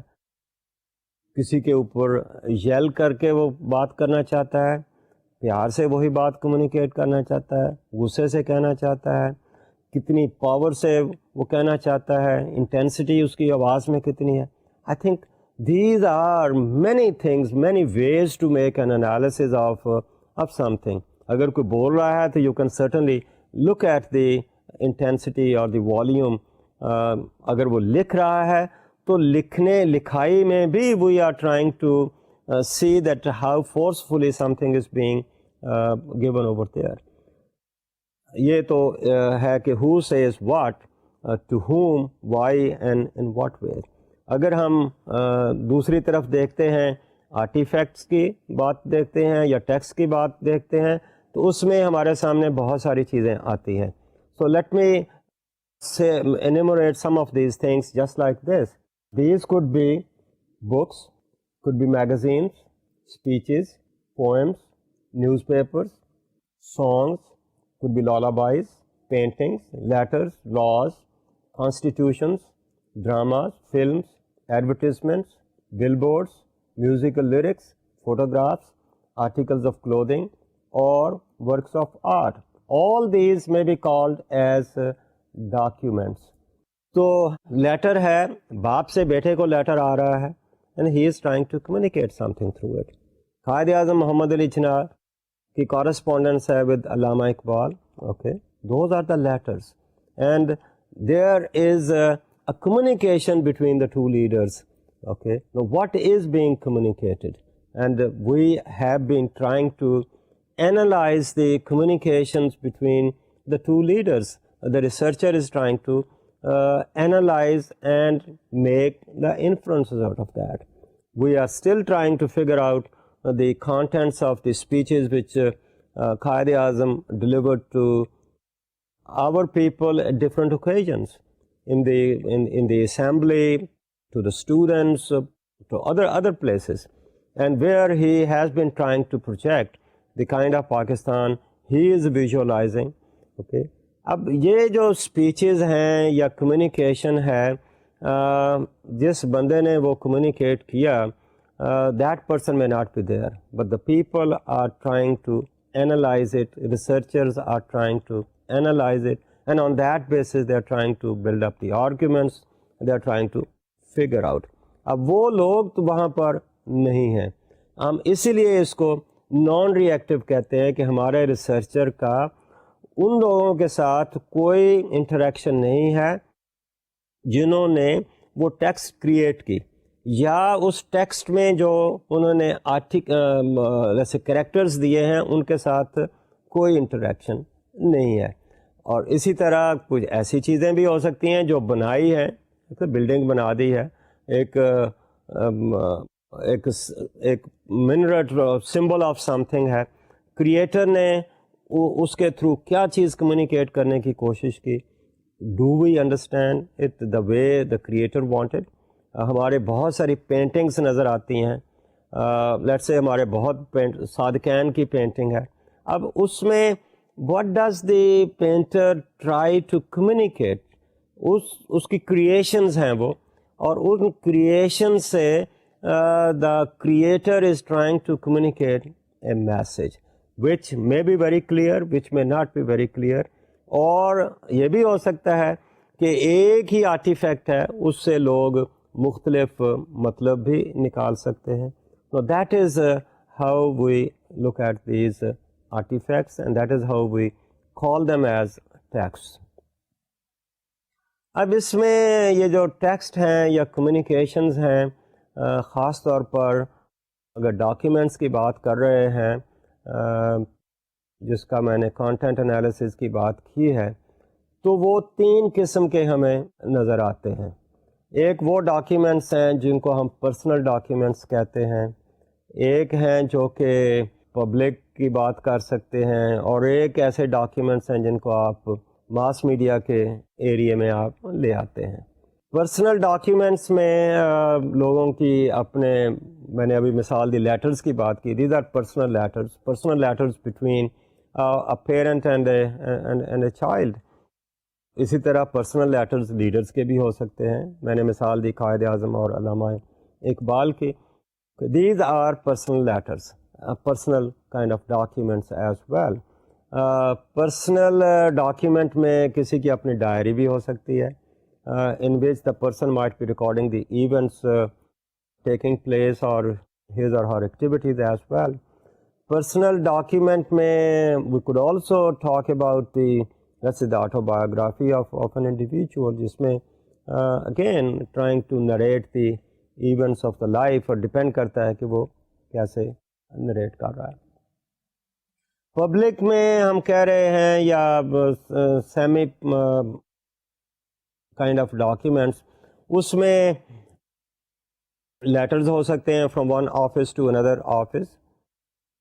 کسی کے اوپر یل کر کے وہ بات کرنا چاہتا ہے, پیار سے وہی بات کمیونیکیٹ کرنا چاہتا ہے, غصے سے کہنا چاہتا ہے, کتنی پاور سے وہ کہنا چاہتا ہے, انٹینسٹی اس کی آواز میں کتنی ہے. I think these are many things, many ways to make an analysis of something. اگر کوئی بول رہا ہے تو you can certainly look at the intensity اور دی والیوم. اگر وہ لکھ رہا ہے تو لکھائی میں بھی we are trying to see that how forcefully something is being given over there. یہ تو ہے کہ who says what, to whom, why and in what way. اگر ہم دوسری طرف دیکھتے ہیں, آرٹیفیکٹس کی بات دیکھتے ہیں یا ٹیکسٹ کی بات دیکھتے ہیں, تو اس میں ہمارے سامنے بہت ساری چیزیں آتی ہیں. So let me say enumerate some of these things just like this. These could be books, could be magazines, speeches, poems, newspapers, songs, could be lullabies, paintings, letters, laws, constitutions, dramas, films, advertisements, billboards, musical lyrics, photographs, articles of clothing, or works of art. All these may be called as documents. تو letter ہے, باپ سے بیٹے کو letter آ رہا ہے, and he is trying to communicate something through it. Quaid Azam محمد علی جناح کی correspondence ہے with Allama Iqbal. Okay, those are the letters, and there is a communication between the two leaders. Okay, now what is being communicated? And we have been trying to analyze the communications between the two leaders. The researcher is trying to analyze and make the inferences out of that. We are still trying to figure out the contents of the speeches which Quaid-e-Azam delivered to our people at different occasions, in the assembly, to the students, to other places, and where he has been trying to project the kind of Pakistan he is visualizing. Okay. اب یہ جو speeches ہیں یا communication ہے, جس بندے نے وہ کمیونیکیٹ کیا, that person may not be there, but the people are trying to analyze it. Researchers are trying to analyze it, and on that basis they are trying to build up the arguments, they are trying to figure out. اب وہ لوگ تو وہاں پر نہیں ہیں. ہم اسی لیے اس کو نان ری ایکٹیو کہتے ہیں کہ ہمارے ریسرچر کا ان لوگوں کے ساتھ کوئی انٹریکشن نہیں ہے جنہوں نے وہ ٹیکسٹ کریٹ کی, یا اس ٹیکسٹ میں جو انہوں نے جیسے کریکٹرز دیے ہیں ان کے ساتھ کوئی انٹریکشن نہیں ہے. اور اسی طرح کچھ ایسی چیزیں بھی ہو سکتی ہیں جو بنائی ہیں, بلڈنگ بنا دی ہے, ایک mineral symbol of some thing ہے, کریٹر نے اس کے تھرو کیا چیز کمیونیکیٹ کرنے کی کوشش کی. Do we understand it the way the creator wanted. ہمارے بہت ساری پینٹنگس نظر آتی ہیں, لیٹس سے ہمارے بہت صادقین کی پینٹنگ ہے. اب اس میں what does the painter try to communicate, اس کی کریشنز ہیں وہ, اور ان کریشن سے the creator is trying to communicate a message which may be very clear, which may not be very clear. اور یہ بھی ہو سکتا ہے کہ ایک ہی آرٹیفیکٹ ہے, اس سے لوگ مختلف مطلب بھی نکال سکتے ہیں. So that is how we look at these artifacts, and that is how we call them as texts. اب اس میں یہ جو ٹیکسٹ ہیں یا کمیونیکیشنز ہیں, خاص طور پر اگر ڈاکیومنٹس کی بات کر رہے ہیں, جس کا میں نے کانٹینٹ انالیسس کی بات کی ہے, تو وہ 3 قسم کے ہمیں نظر آتے ہیں. ایک وہ ڈاکیومنٹس ہیں جن کو ہم پرسنل ڈاکیومنٹس کہتے ہیں, ایک ہیں جو کہ پبلک کی بات کر سکتے ہیں, اور ایک ایسے ڈاکیومنٹس ہیں جن کو آپ ماس میڈیا کے ایریے میں آپ لے آتے ہیں. پرسنل ڈاکیومنٹس میں لوگوں کی اپنے, میں نے ابھی مثال دی لیٹرز کی بات کی, these are personal letters between a parent and a child. اسی طرح پرسنل لیٹرز لیڈرز کے بھی ہو سکتے ہیں. میں نے مثال دی قائد اعظم اور علامہ اقبال کی. These are personal letters, personal kind of documents as well. Personal document میں کسی کی اپنی ڈائری بھی ہو سکتی ہے, in which the person might be recording the events taking place or his or her activities as well. Personal document mein we could also talk about the, let's say, the autobiography of an individual, jisme again trying to narrate the events of the life, اور depend کرتا ہے کہ وہ کیسے narrate کر رہا ہے. Public میں ہم کہہ رہے ہیں یا سیمی کائنڈ آف ڈاکیومنٹس, اس میں لیٹرز ہو سکتے ہیں from one office to another office,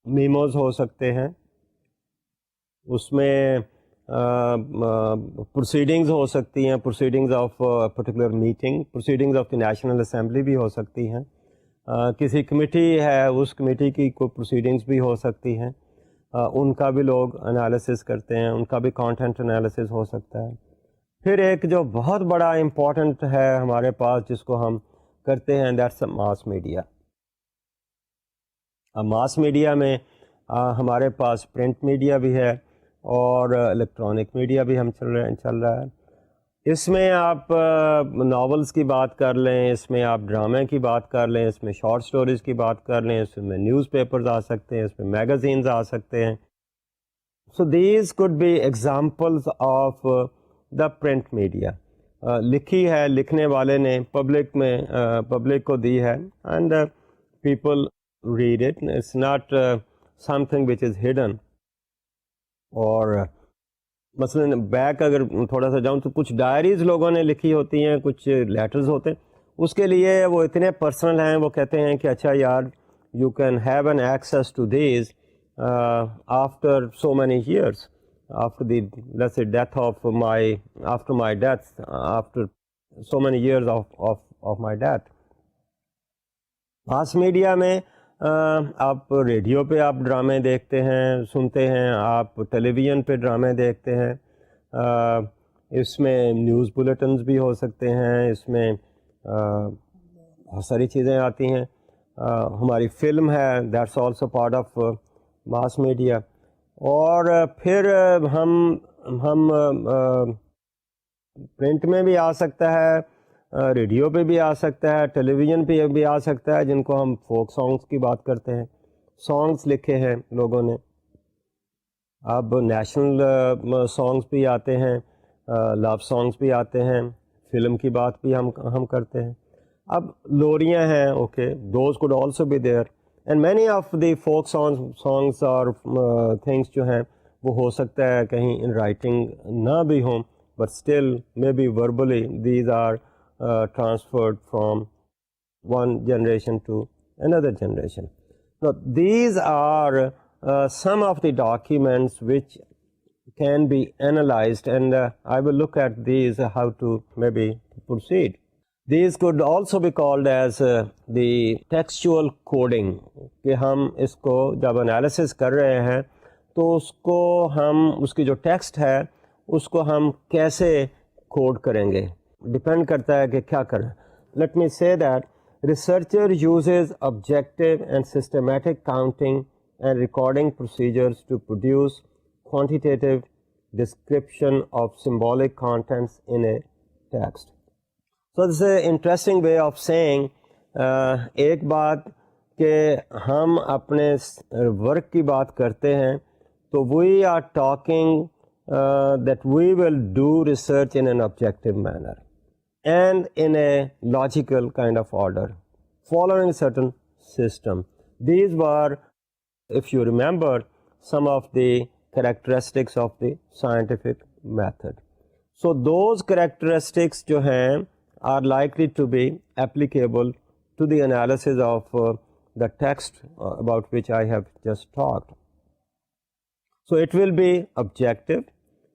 memos ہو سکتے ہیں, اس میں پروسیڈنگز ہو سکتی ہیں, proceedings of particular meeting, proceedings of the National Assembly بھی ہو سکتی ہیں, کسی کمیٹی ہے اس کمیٹی کی کوئی پروسیڈنگز بھی ہو سکتی ہیں, ان کا بھی لوگ انالیسس کرتے ہیں, ان کا بھی کانٹینٹ انالیسس ہو سکتا ہے. پھر ایک جو بہت بڑا امپورٹنٹ ہے ہمارے پاس جس کو ہم کرتے ہیں, that's mass media. Mass media میں ہمارے پاس پرنٹ میڈیا بھی ہے اور الیکٹرانک میڈیا بھی ہم چل رہا ہے. اس میں آپ ناولز کی بات کر لیں, اس میں آپ ڈرامے کی بات کر لیں, اس میں شارٹ سٹوریز کی بات کر لیں, اس میں نیوز پیپرز آ سکتے ہیں, اس میں میگزینز آ سکتے ہیں. So these could be examples of the print media. لکھی ہے, لکھنے والے نے پبلک کو دی ہے, and people read it. It's not something which is hidden. اور مثلاً بیک اگر تھوڑا سا جاؤں تو کچھ ڈائریز لوگوں نے لکھی ہوتی ہیں, کچھ لیٹرز ہوتے ہیں, اس کے لیے وہ اتنے پرسنل ہیں, وہ کہتے ہیں کہ اچھا یار you can have an access to these after so many years, after the, let's say, death of after my death, after so many years of my death. Mass media میں آپ ریڈیو پہ آپ ڈرامے دیکھتے ہیں, سنتے ہیں, آپ ٹیلی ویژن پہ ڈرامے دیکھتے ہیں, اس میں نیوز بلیٹنز بھی ہو سکتے ہیں, اس میں بہت ساری چیزیں آتی ہیں. ہماری فلم ہے, that's also part of mass media. اور پھر ہم پرنٹ میں بھی آ سکتا ہے, ریڈیو پہ بھی آ سکتا ہے, ٹیلی ویژن پہ بھی آ سکتا ہے, جن کو ہم فوک سانگس کی بات کرتے ہیں. سانگس لکھے ہیں لوگوں نے, اب نیشنل سانگس بھی آتے ہیں, لو سانگس بھی آتے ہیں, فلم کی بات بھی ہم کرتے ہیں. اب لوریاں ہیں, okay, those could also be there, and many of the folk songs اور تھنگس جو ہیں وہ ہو سکتا ہے کہیں ان رائٹنگ نہ بھی ہوں, but still maybe verbally these are transferred from one generation to another generation. So these are some of the documents which can be analyzed, and I will look at these how to maybe proceed. These could also be called as the textual coding, کہ ہم اس کو جب analysis کر رہے ہیں تو اس کو ہم اس کی جو ٹیکسٹ ہے اس کو ہم کیسے کوڈ کریں گے, ڈپینڈ کرتا ہے کہ کیا کریں. Let me say that researcher uses objective and systematic counting and recording procedures to produce quantitative description of symbolic contents in a text. So this a interesting way of seeing. ایک بات کہ ہم اپنے ورک کی بات کرتے ہیں تو we are talking that we will do research in an objective manner and in a logical kind of order, following certain system. These were, if you remember, some of the characteristics of the scientific method. So those characteristics جو ہیں are likely to be applicable to the analysis of the text about which I have just talked. So it will be objective,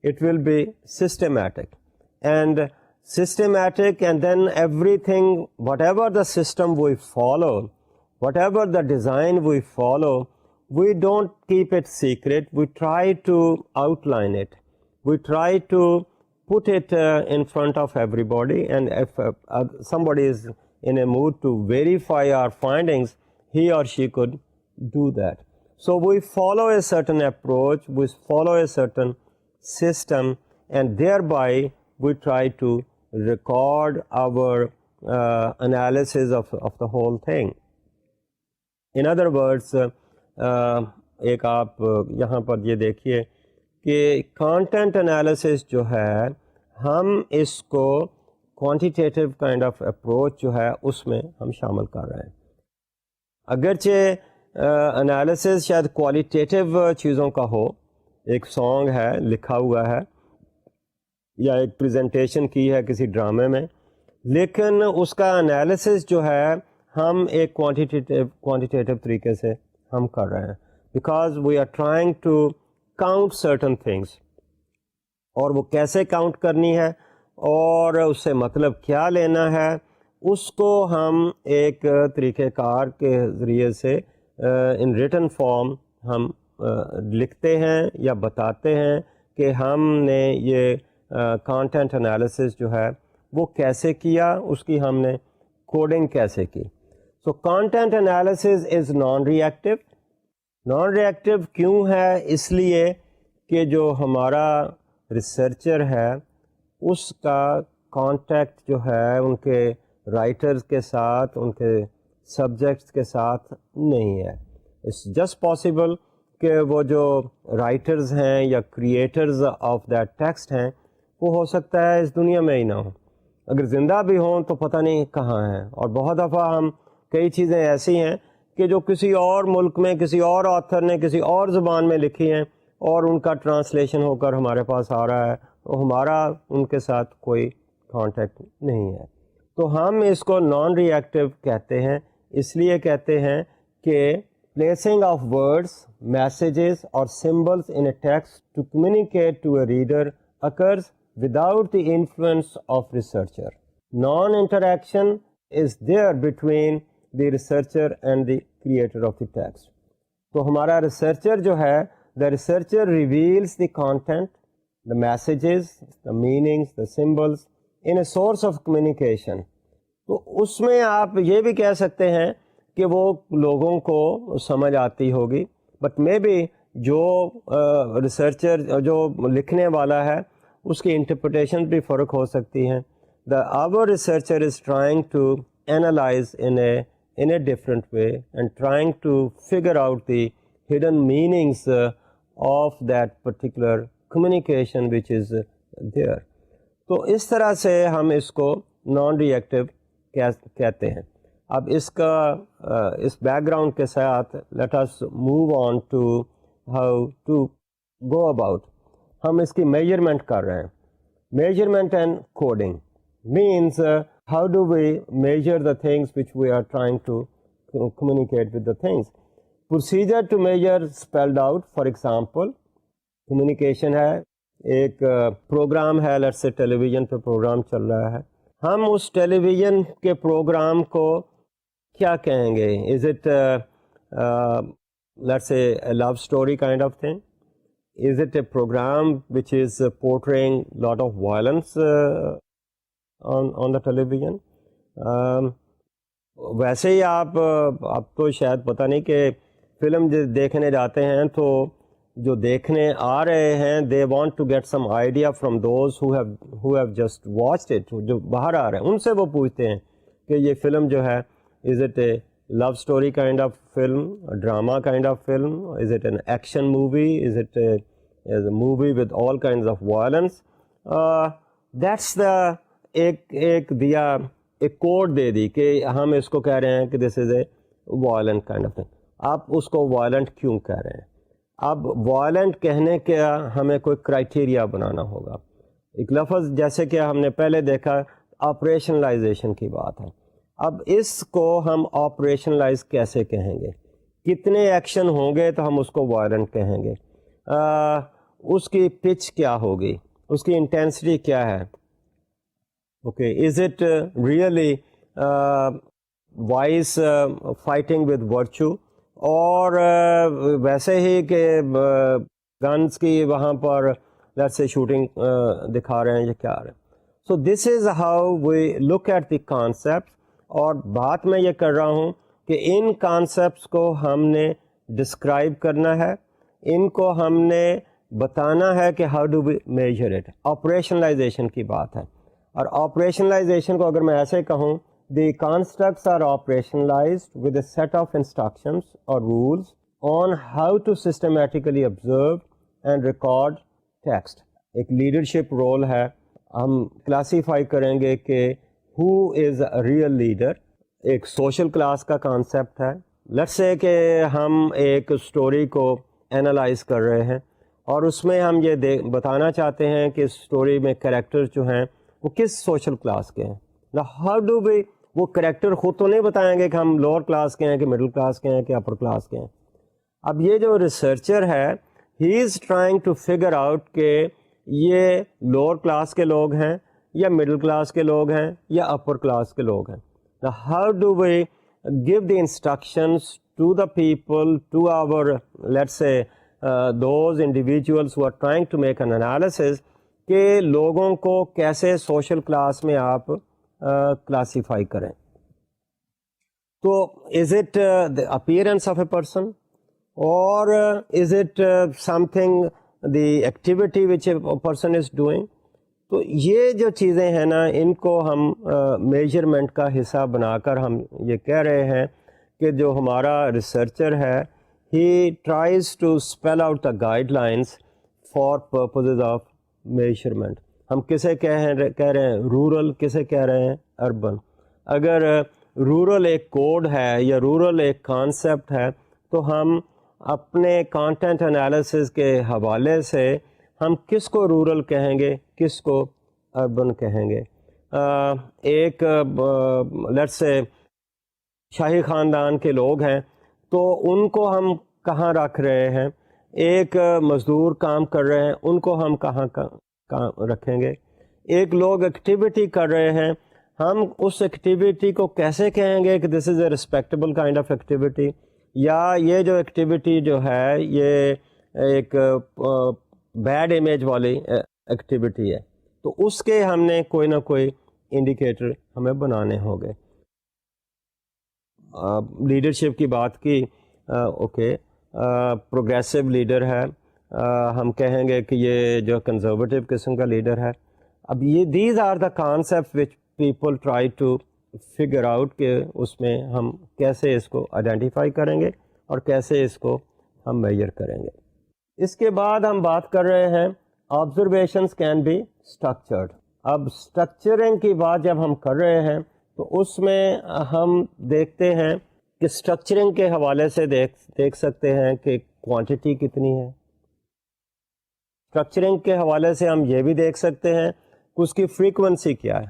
it will be systematic, and then everything, whatever the system we follow, whatever the design we follow, we don't keep it secret, we try to outline it, we try to put it in front of everybody, and if somebody is in a mood to verify our findings, he or she could do that. So we follow a certain approach, we follow a certain system, and thereby we try to record our analysis of the whole thing. In other words, ایک آپ یہاں پر یہ دیکھیے کہ content analysis جو ہے ہم اس کو کوانٹیٹیو کائنڈ آف اپروچ جو ہے اس میں ہم شامل کر رہے ہیں. اگرچہ انالیسس شاید کوالیٹیٹیو چیزوں کا ہو, ایک سانگ ہے لکھا ہوا ہے یا ایک پریزنٹیشن کی ہے کسی ڈرامے میں, لیکن اس کا انالیسس جو ہے ہم ایک کوانٹیٹیو طریقے سے ہم کر رہے ہیں, because we are trying to count certain things, اور وہ کیسے کاؤنٹ کرنی ہے اور اس سے مطلب کیا لینا ہے اس کو ہم ایک طریقہ کار کے ذریعے سے ان ریٹن فارم ہم لکھتے ہیں یا بتاتے ہیں کہ ہم نے یہ کانٹینٹ انالیسس جو ہے وہ کیسے کیا, اس کی ہم نے کوڈنگ کیسے کی. سو کانٹینٹ انالیسس از نان ری ایکٹیو. نان ری ایکٹیو کیوں ہے؟ اس لیے کہ جو ہمارا ریسرچر ہے اس کا کانٹیکٹ جو ہے ان کے رائٹرز کے ساتھ, ان کے سبجیکٹس کے ساتھ نہیں ہے. اٹس جسٹ پاسبل کہ وہ جو رائٹرز ہیں یا کریٹرز آف دیٹ ٹیکسٹ ہیں وہ ہو سکتا ہے اس دنیا میں ہی نہ ہوں, اگر زندہ بھی ہوں تو پتہ نہیں کہاں ہیں. اور بہت دفعہ ہم کئی چیزیں ایسی ہیں کہ جو کسی اور ملک میں کسی اور آتھر نے کسی اور زبان میں لکھی ہیں اور ان کا ٹرانسلیشن ہو کر ہمارے پاس آ رہا ہے, تو ہمارا ان کے ساتھ کوئی کانٹیکٹ نہیں ہے. تو ہم اس کو نان ری ایکٹیو کہتے ہیں. اس لیے کہتے ہیں کہ placing of words, messages or symbols in a text to communicate to a reader occurs without the influence of researcher. Non-interaction is there between the researcher and the creator of the text. تو ہمارا researcher جو ہے, the researcher reveals the content, the messages, the meanings, the symbols in a source of communication. تو اس میں آپ یہ بھی کہہ سکتے ہیں کہ وہ لوگوں کو سمجھ آتی ہوگی, بٹ مے بی جو ریسرچر جو لکھنے والا ہے اس کی انٹرپریٹیشن بھی فرق ہو سکتی ہیں. our researcher is trying to analyze in a different way and trying to figure out the hidden meanings of that particular communication which is there. تو اس طرح سے ہم اس کو نان ریئیکٹیو کہتے ہیں. اب اس کا اس بیک گراؤنڈ کے ساتھ late us move on to how to go about. ہم اس کی میجرمنٹ کر رہے ہیں. Measurement and coding means how do we measure the things which we are trying to communicate with the things. Procedure to measure spelled out. For example, communication ہے, ایک programme ہے, let's سے ٹیلی vision پہ programme چل رہا ہے. ہم اس ٹیلی vision کے پروگرام کو کیا کہیں گے؟ از it let's say love story kind of thing? Is it a programme which is portraying lot of violence on the television? ویسے ہی آپ کو شاید پتہ نہیں کہ فلم دیکھنے جاتے ہیں تو جو دیکھنے آ رہے ہیں they want to get some idea from those who have just watched it. جو باہر آ رہے ہیں ان سے وہ پوچھتے ہیں کہ یہ فلم جو ہے is it a love story kind of film, a drama kind of film, is it an action movie, is it a movie with all kinds of violence? That's the ایک دیا ایک کوڈ دے دی کہ ہم اس کو کہہ رہے ہیں کہ this is a violent kind of thing. آپ اس کو وائلنٹ کیوں کہہ رہے ہیں؟ اب وائلنٹ کہنے کا ہمیں کوئی کرائٹیریا بنانا ہوگا. ایک لفظ جیسے کہ ہم نے پہلے دیکھا آپریشنلائزیشن کی بات ہے. اب اس کو ہم آپریشنلائز کیسے کہیں گے؟ کتنے ایکشن ہوں گے تو ہم اس کو وائلنٹ کہیں گے؟ اس کی پچ کیا ہوگی؟ اس کی انٹینسٹی کیا ہے؟ Okay, is it really wise fighting with virtue اور ویسے ہی کہ گنز کی وہاں پر لیٹس سے شوٹنگ دکھا رہے ہیں یا کیا رہے ہیں؟ So this is how we look at the concepts. اور بات میں یہ کر رہا ہوں کہ ان کانسیپٹس کو ہم نے ڈسکرائب کرنا ہے, ان کو ہم نے بتانا ہے کہ how do we measure it. Operationalization کی بات ہے, اور آپریشنلائزیشن کو اگر میں ایسے کہوں, the constructs are operationalised with a set of instructions اور rules on how to systematically observe and record text. ایک لیڈرشپ رول ہے, ہم کلاسیفائی کریں گے کہ who is a real leader. ایک سوشل کلاس کا کانسیپٹ ہے. لیٹس سے کہ ہم ایک اسٹوری کو اینالائز کر رہے ہیں اور اس میں ہم یہ بتانا چاہتے ہیں کہ اسٹوری میں کریکٹر جو ہیں وہ کس سوشل کلاس کے ہیں. ہاؤ ڈو وی, وہ کریکٹر خود تو نہیں بتائیں گے کہ ہم لوور کلاس کے ہیں کہ مڈل کلاس کے ہیں کہ اپر کلاس کے ہیں. اب یہ جو ریسرچر ہے, he is trying to figure out کہ یہ لوور کلاس کے لوگ ہیں یا مڈل کلاس کے لوگ ہیں یا اپر کلاس کے لوگ ہیں. How do we give the instructions to the people, to our, let's say, those individuals who are trying to make an analysis, کہ لوگوں کو کیسے سوشل کلاس میں آپ کلاسیفائی کریں. تو is it the appearance of a person, or is it something, the activity which a person is doing? تو یہ جو چیزیں ہیں نا, ان کو ہم میجرمنٹ کا حصہ بنا کر ہم یہ کہہ رہے ہیں کہ جو ہمارا ریسرچر ہے, he tries to spell out the guidelines for purposes of measurement. ہم کسے کہہ رہے ہیں رورل, کسے کہہ رہے ہیں اربن. اگر رورل ایک کوڈ ہے یا رورل ایک کانسیپٹ ہے, تو ہم اپنے کانٹینٹ انالیسس کے حوالے سے ہم کس کو رورل کہیں گے, کس کو اربن کہیں گے. ایک لیٹس سے شاہی خاندان کے لوگ ہیں, تو ان کو ہم کہاں رکھ رہے ہیں. ایک مزدور کام کر رہے ہیں, ان کو ہم کہاں رکھیں گے. ایک لوگ ایکٹیویٹی کر رہے ہیں, ہم اس ایکٹیویٹی کو کیسے کہیں گے کہ this is a respectable kind of activity, یا یہ جو ایکٹیویٹی جو ہے یہ ایک بیڈ امیج والی ایکٹیویٹی ہے. تو اس کے ہم نے کوئی نہ کوئی انڈیکیٹر ہمیں بنانے ہوں گے. لیڈرشپ کی بات کی, اوکے, پروگریسو لیڈر ہے, ہم کہیں گے کہ یہ جو کنزرویٹو قسم کا لیڈر ہے. اب یہ these are the concept which people try to figure out کہ اس میں ہم کیسے اس کو آئیڈینٹیفائی کریں گے اور کیسے اس کو ہم میجر کریں گے. اس کے بعد ہم بات کر رہے ہیں آبزرویشنس کین بی اسٹرکچرڈ. اب اسٹرکچرنگ کی بات جب ہم کر رہے ہیں تو اس میں ہم دیکھتے ہیں کہ اسٹرکچرنگ کے حوالے سے دیکھ سکتے ہیں کہ کوانٹٹی کتنی ہے. اسٹرکچرنگ کے حوالے سے ہم یہ بھی دیکھ سکتے ہیں کہ اس کی فریکوینسی کیا ہے.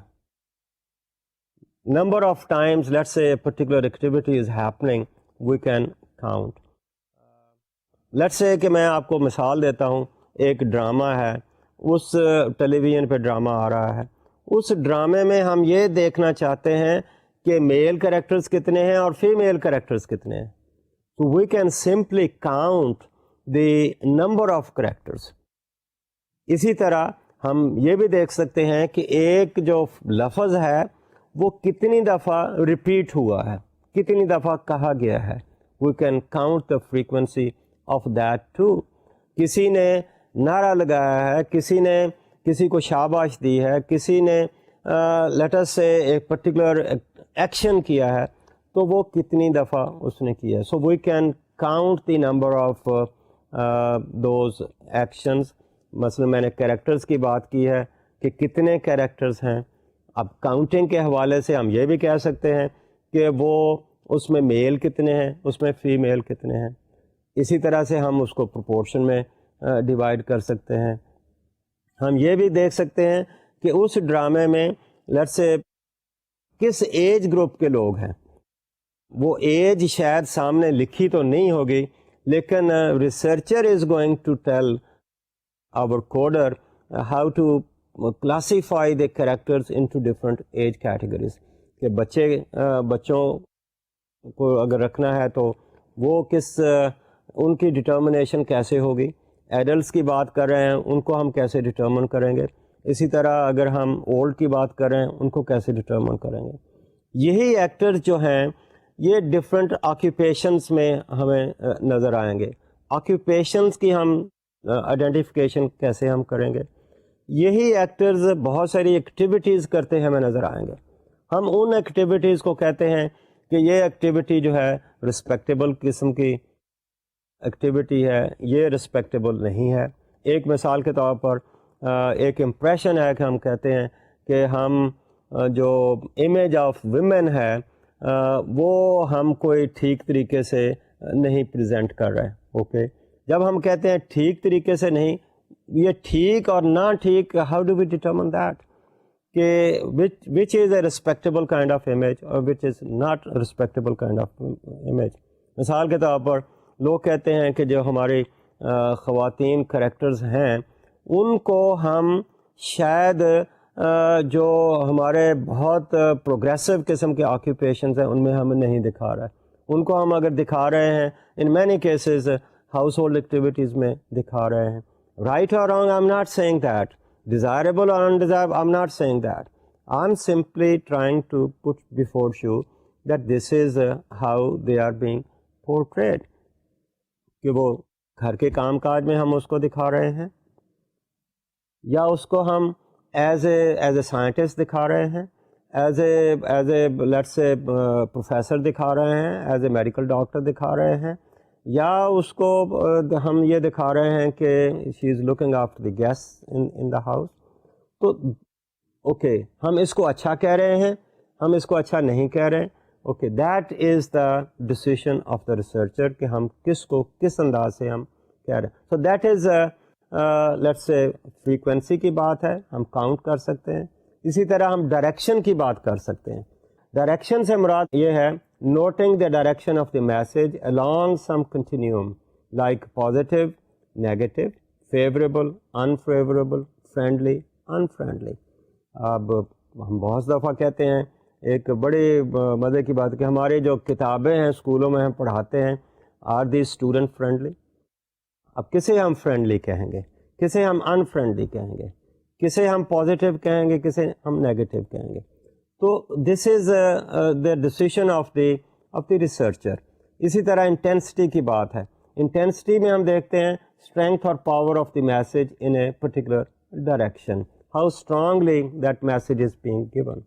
Number of times let's say particular activity is happening we can count. Let's say کہ میں آپ کو مثال دیتا ہوں, ایک ڈرامہ ہے, اس ٹیلی ویژن پہ ڈرامہ آ رہا ہے, اس ڈرامے میں ہم یہ دیکھنا چاہتے ہیں کہ میل کریکٹرز کتنے ہیں اور فیمیل کریکٹرز کتنے ہیں. تو we can simply count the number of characters. اسی طرح ہم یہ بھی دیکھ سکتے ہیں کہ ایک جو لفظ ہے وہ کتنی دفعہ ریپیٹ ہوا ہے, کتنی دفعہ کہا گیا ہے. We can count the frequency of that too. کسی نے نعرہ لگایا ہے, کسی نے کسی کو شاباش دی ہے, کسی نے لیٹس سے ایک پرٹیکولر ایکشن کیا ہے, تو وہ کتنی دفعہ اس نے کیا ہے. So we can count the number of those actions. مثلا میں نے کریکٹرز کی بات کی ہے کہ کتنے کریکٹرز ہیں. اب کاؤنٹنگ کے حوالے سے ہم یہ بھی کہہ سکتے ہیں کہ وہ اس میں میل کتنے ہیں, اس میں فیمیل کتنے ہیں. اسی طرح سے ہم اس کو پروپورشن میں ڈیوائڈ کر سکتے ہیں. ہم یہ بھی دیکھ سکتے ہیں کہ اس ڈرامے میں لیٹس سے کس ایج گروپ کے لوگ ہیں. وہ ایج شاید سامنے لکھی تو نہیں ہوگی, لیکن researcher is going to tell our coder how to classify the characters into different age categories. کہ بچوں کو اگر رکھنا ہے تو وہ کس ان کی ڈٹرمنیشن کیسے ہوگی. ایڈلٹس کی بات کر رہے ہیں, ان کو ہم کیسے ڈٹرمن کریں گے. اسی طرح اگر ہم اولڈ کی بات کر رہے ہیں, ان کو کیسے ڈٹرمن کریں گے. یہی ایکٹرز جو ہیں یہ ڈفرینٹ آکیوپیشنس میں ہمیں نظر آئیں گے. آکیوپیشنس کی ہم آئیڈینٹیفیکیشن کیسے ہم کریں گے. یہی ایکٹرز بہت ساری ایکٹیویٹیز کرتے ہمیں نظر آئیں گے. ہم ان ایکٹیویٹیز کو کہتے ہیں کہ یہ ایکٹیویٹی جو ہے رسپیکٹیبل قسم کی ایکٹیویٹی ہے, یہ رسپیکٹیبل نہیں ہے. ایک مثال کے طور پر ایک امپریشن ہے کہ ہم کہتے ہیں کہ ہم جو امیج آف ویمن ہے وہ ہم کوئی ٹھیک طریقے سے نہیں پریزنٹ کر رہے. اوکے, جب ہم کہتے ہیں ٹھیک طریقے سے نہیں, یہ ٹھیک اور نہ ٹھیک, how do we determine that کہ which is a respectable kind of image or which is not respectable kind of image. مثال کے طور پر لوگ کہتے ہیں کہ جو ہماری خواتین کریکٹرز ہیں ان کو ہم شاید جو ہمارے بہت پروگریسو قسم کے آکیوپیشنز ہیں ان میں ہم نہیں دکھا رہے. ان کو ہم اگر دکھا رہے ہیں in many cases household activities میں دکھا رہے ہیں. رائٹ اور wrong, I am not seeing that. Desirable or undesirable, I'm not saying that. I'm simply trying to put before you that this is how they are being portrayed. کہ وہ گھر کے کام کاج میں ہم اس کو دکھا رہے ہیں, یا اس کو ہم ایز اے سائنٹسٹ دکھا رہے ہیں, as a let's say professor دکھا رہے ہیں, ایز اے میڈیکل ڈاکٹر دکھا رہے ہیں, یا اس کو ہم یہ دکھا رہے ہیں کہ she is looking after the guest in the house. تو اوکے, ہم اس کو اچھا کہہ رہے ہیں, ہم اس کو اچھا نہیں کہہ رہے. Okay, that is the decision of the researcher کہ ہم کس کو کس انداز سے ہم کہہ رہے ہیں. سو that is let's say frequency کی بات ہے, ہم کاؤنٹ کر سکتے ہیں. اسی طرح ہم ڈائریکشن کی بات کر سکتے ہیں. ڈائریکشن سے مراد یہ ہے noting the direction of the message along some continuum like positive, negative, favorable, unfavorable, friendly, unfriendly. اب ہم بہت دفعہ کہتے ہیں, ایک بڑی مزے کی بات کہ ہماری جو کتابیں ہیں اسکولوں میں ہم پڑھاتے ہیں, are these student friendly. اب کسے ہم فرینڈلی کہیں گے, کسے ہم انفرینڈلی کہیں گے, کسے ہم پازیٹیو کہیں گے, کسے ہم نیگیٹو کہیں گے. تو دس از دا ڈیسیژن آف دی ریسرچر. اسی طرح انٹینسٹی کی بات ہے. انٹینسٹی میں ہم دیکھتے ہیں اسٹرینتھ اور power of the message in a particular direction, how strongly that message is being given.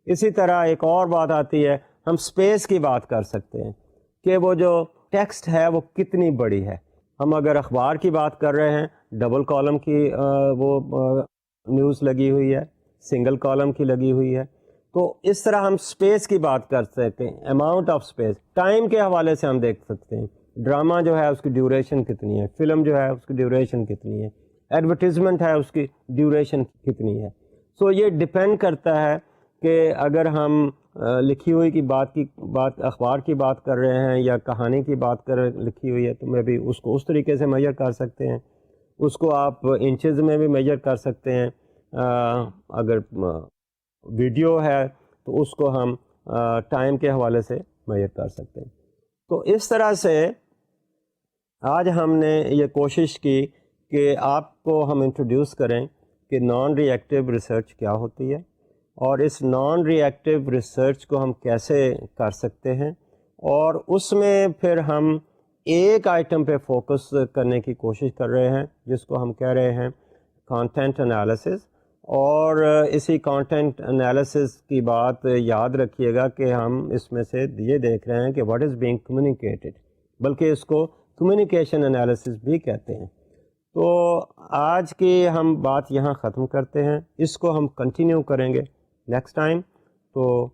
اسی طرح ایک اور بات آتی ہے، ہم اسپیس کی بات کر سکتے ہیں کہ وہ جو ٹیکسٹ ہے وہ کتنی بڑی ہے. ہم اگر اخبار کی بات کر رہے ہیں، ڈبل کالم کی وہ نیوز لگی ہوئی ہے، سنگل کالم کی لگی ہوئی ہے، تو اس طرح ہم اسپیس کی بات کر سکتے ہیں، اماؤنٹ آف اسپیس. ٹائم کے حوالے سے ہم دیکھ سکتے ہیں ڈرامہ جو ہے اس کی ڈیوریشن کتنی ہے، فلم جو ہے اس کی ڈیوریشن کتنی ہے، ایڈورٹیزمنٹ ہے اس کی ڈیوریشن کتنی ہے. سو یہ ڈپینڈ کرتا ہے کہ اگر ہم لکھی ہوئی کی بات اخبار کی بات کر رہے ہیں یا کہانی کی بات لکھی ہوئی ہے، تو میں بھی اس کو اس طریقے سے میجر کر سکتے ہیں. اس کو آپ انچز میں بھی میجر کر سکتے ہیں. اگر ویڈیو ہے تو اس کو ہم ٹائم کے حوالے سے میجر کر سکتے ہیں. تو اس طرح سے آج ہم نے یہ کوشش کی کہ آپ کو ہم انٹروڈیوس کریں کہ نان ری ایکٹیو ریسرچ کیا ہوتی ہے، اور اس نان ری ایکٹیو ریسرچ کو ہم کیسے کر سکتے ہیں، اور اس میں پھر ہم ایک آئٹم پہ فوکس کرنے کی کوشش کر رہے ہیں جس کو ہم کہہ رہے ہیں کانٹینٹ انالیسز. اور اسی کانٹینٹ انالیسز کی بات یاد رکھیے گا کہ ہم اس میں سے یہ دیکھ رہے ہیں کہ واٹ از بینگ کمیونیکیٹڈ، بلکہ اس کو کمیونیکیشن انالیسز بھی کہتے ہیں. تو آج کی ہم بات یہاں ختم کرتے ہیں، اس کو ہم کنٹینیو کریں گے نیکسٹ ٹائم. تو